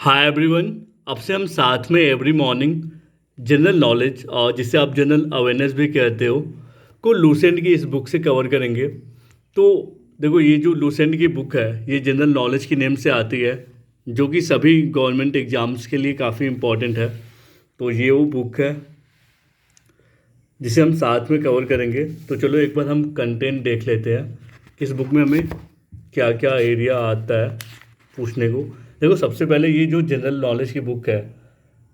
Hi everyone. अब से हम साथ में एवरी मॉर्निंग जनरल नॉलेज और जिसे आप जनरल अवेयरनेस भी कहते हो को लूसेंट की इस बुक से कवर करेंगे। तो देखो, ये जो लूसेंट की बुक है ये जनरल नॉलेज की नेम से आती है, जो कि सभी गवर्नमेंट एग्ज़ाम्स के लिए काफ़ी इम्पॉर्टेंट है। तो ये वो बुक है जिसे हम साथ में कवर करेंगे। तो चलो एक बार हम कंटेंट देख लेते हैं कि इस बुक में हमें क्या क्या एरिया आता है पूछने को। देखो, सबसे पहले ये जो जनरल नॉलेज की बुक है,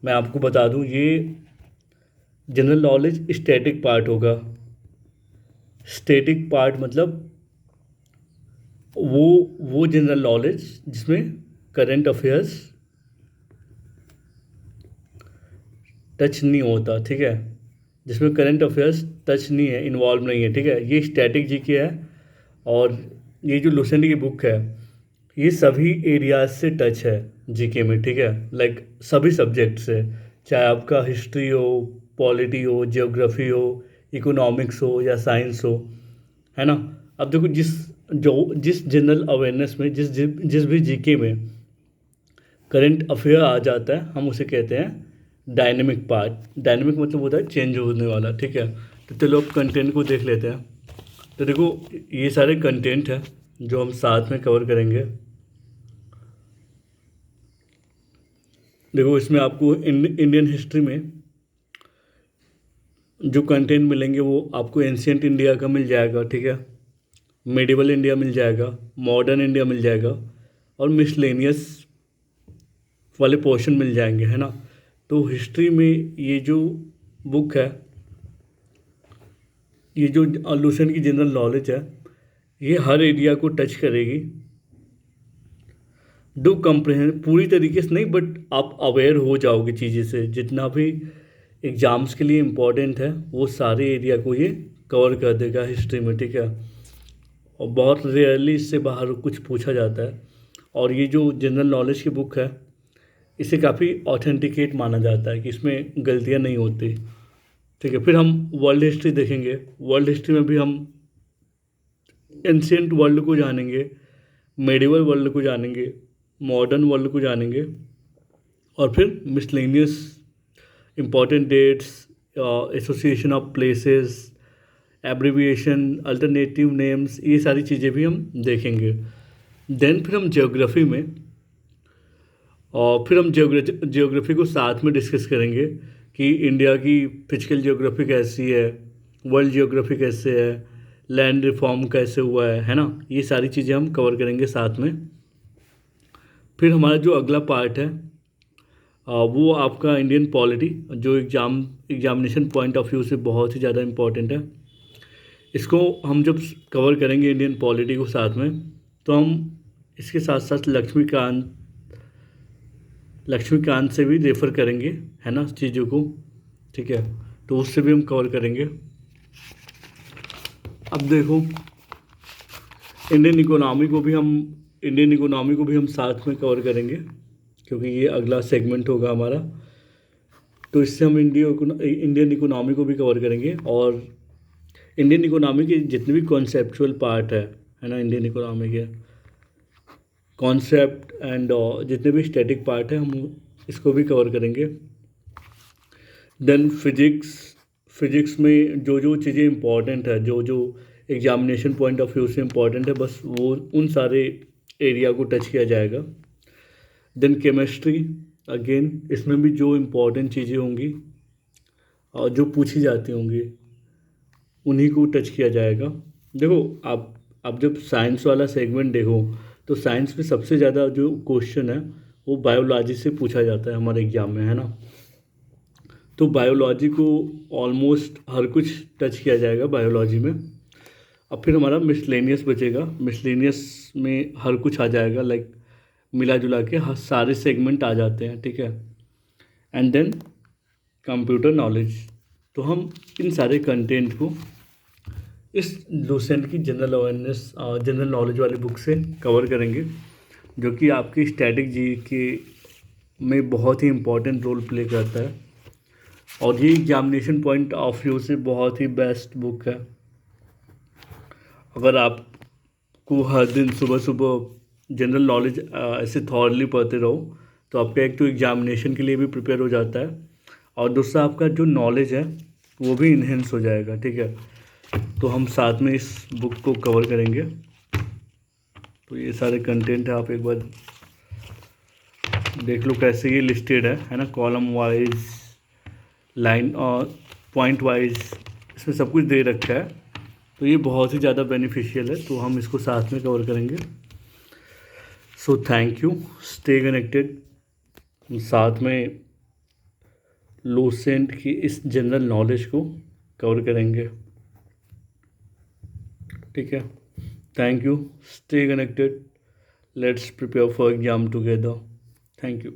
मैं आपको बता दूं, ये जनरल नॉलेज स्टैटिक पार्ट होगा। स्टैटिक पार्ट मतलब वो जनरल नॉलेज जिसमें करंट अफेयर्स टच नहीं होता, ठीक है। जिसमें करंट अफेयर्स टच नहीं है, इन्वॉल्व नहीं है, ठीक है। ये स्टैटिक जीके है। और ये जो लुसेंट की बुक है ये सभी एरियाज से टच है जीके में, ठीक है। लाइक सभी सब्जेक्ट से, चाहे आपका हिस्ट्री हो, पॉलिटी हो, ज्योग्राफी हो, इकोनॉमिक्स हो या साइंस हो, है ना। अब देखो, जिस जनरल अवेयरनेस में जिस भी जीके में करंट अफेयर आ जाता है हम उसे कहते हैं डायनेमिक पार्ट। डायनेमिक मतलब होता है चेंज होने वाला, ठीक है। तो चलो अब कंटेंट को देख लेते हैं। तो देखो, ये सारे कंटेंट हैं जो हम साथ में कवर करेंगे। देखो, इसमें आपको इंडियन हिस्ट्री में जो कंटेंट मिलेंगे वो आपको एंशियंट इंडिया का मिल जाएगा, ठीक है। मेडिवल इंडिया मिल जाएगा, मॉडर्न इंडिया मिल जाएगा और मिसलेनियस वाले पोर्शन मिल जाएंगे, है ना। तो हिस्ट्री में ये जो बुक है, ये जो लुसेंट की जनरल नॉलेज है, ये हर एरिया को टच करेगी। डू कंप्रहेंड पूरी तरीके से नहीं, बट आप अवेयर हो जाओगे चीज़ें से। जितना भी एग्ज़ाम्स के लिए इम्पोर्टेंट है वो सारे एरिया को ये कवर कर देगा हिस्ट्री में, ठीक है। और बहुत रेयरली इससे बाहर कुछ पूछा जाता है। और ये जो जनरल नॉलेज की बुक है इसे काफ़ी ऑथेंटिकेट माना जाता है कि इसमें गलतियाँ नहीं होती, ठीक है। फिर हम वर्ल्ड हिस्ट्री देखेंगे। वर्ल्ड हिस्ट्री में भी हम एंशियंट वर्ल्ड को जानेंगे, मेडिवल वर्ल्ड को जानेंगे, मॉडर्न वर्ल्ड को जानेंगे और फिर miscellaneous important dates, association of places, abbreviation, alternative names, ये सारी चीज़ें भी हम देखेंगे। देन फिर हम ज्योग्राफी में, और फिर हम ज्योग्राफी को साथ में डिस्कस करेंगे कि इंडिया की फिजिकल ज्योग्राफी कैसी है, वर्ल्ड ज्योग्राफी कैसे है, लैंड रिफॉर्म कैसे हुआ है ना। ये सारी चीज़ें हम कवर करेंगे साथ में। फिर हमारा जो अगला पार्ट है वो आपका इंडियन पॉलिटी, जो एग्जामिनेशन पॉइंट ऑफ व्यू से बहुत ही ज़्यादा इम्पॉर्टेंट है। इसको हम जब कवर करेंगे इंडियन पॉलिटी को साथ में, तो हम इसके साथ साथ लक्ष्मीकांत से भी रेफ़र करेंगे, है ना, चीज़ों को, ठीक है। तो उससे भी हम कवर करेंगे। अब देखो, इंडियन इकोनॉमी को भी हम साथ में कवर करेंगे, क्योंकि ये अगला सेगमेंट होगा हमारा। तो इससे हम इंडियन इकोनॉमी को भी कवर करेंगे। और इंडियन इकोनॉमी के जितने भी कॉन्सेप्चुअल पार्ट है ना, इंडियन इकोनॉमी के कॉन्सेप्ट एंड जितने भी स्टैटिक पार्ट है हम इसको भी कवर करेंगे। देन फिजिक्स में जो जो चीज़ें इम्पॉर्टेंट है, जो जो एग्जामिनेशन पॉइंट ऑफ व्यू से इम्पॉर्टेंट है, बस वो उन सारे एरिया को टच किया जाएगा। देन केमिस्ट्री, अगेन इसमें भी जो इम्पोर्टेंट चीज़ें होंगी और जो पूछी जाती होंगी उन्हीं को टच किया जाएगा। देखो, आप जब साइंस वाला सेगमेंट देखो तो साइंस में सबसे ज़्यादा जो क्वेश्चन है वो बायोलॉजी से पूछा जाता है हमारे एग्ज़ाम में, है ना। तो बायोलॉजी को ऑलमोस्ट हर कुछ टच किया जाएगा बायोलॉजी में। अब फिर हमारा मिसलेनियस बचेगा। मिसलेनियस में हर कुछ आ जाएगा, लाइक मिला जुला के हर सारे सेगमेंट आ जाते हैं, ठीक है। And then computer knowledge. तो हम इन सारे कंटेंट को इस लुसेंट की जनरल नॉलेज वाली बुक से कवर करेंगे, जो कि आपकी स्टैटिक जी के में बहुत ही इम्पोर्टेंट रोल प्ले करता है। और ये एग्जामिनेशन पॉइंट ऑफ व्यू से बहुत ही बेस्ट बुक है। अगर आपको हर दिन सुबह सुबह जनरल नॉलेज ऐसे थॉरली पढ़ते रहो तो आपका एक तो एग्जामिनेशन के लिए भी प्रिपेयर हो जाता है, और दूसरा आपका जो नॉलेज है वो भी इन्हेंस हो जाएगा। ठीक है, तो हम साथ में इस बुक को कवर करेंगे। तो ये सारे कंटेंट है, आप एक बार देख लो कैसे ये लिस्टेड है ना, कॉलम वाइज, लाइन और पॉइंट वाइज, इसमें सब कुछ दे रखा है। तो ये बहुत ही ज़्यादा बेनिफिशियल है, तो हम इसको साथ में कवर करेंगे। So thank you, stay connected. साथ में लूसेंट की इस जनरल नॉलेज को कवर करेंगे। ठीक है, thank you, stay connected, let's prepare for exam together. Thank you.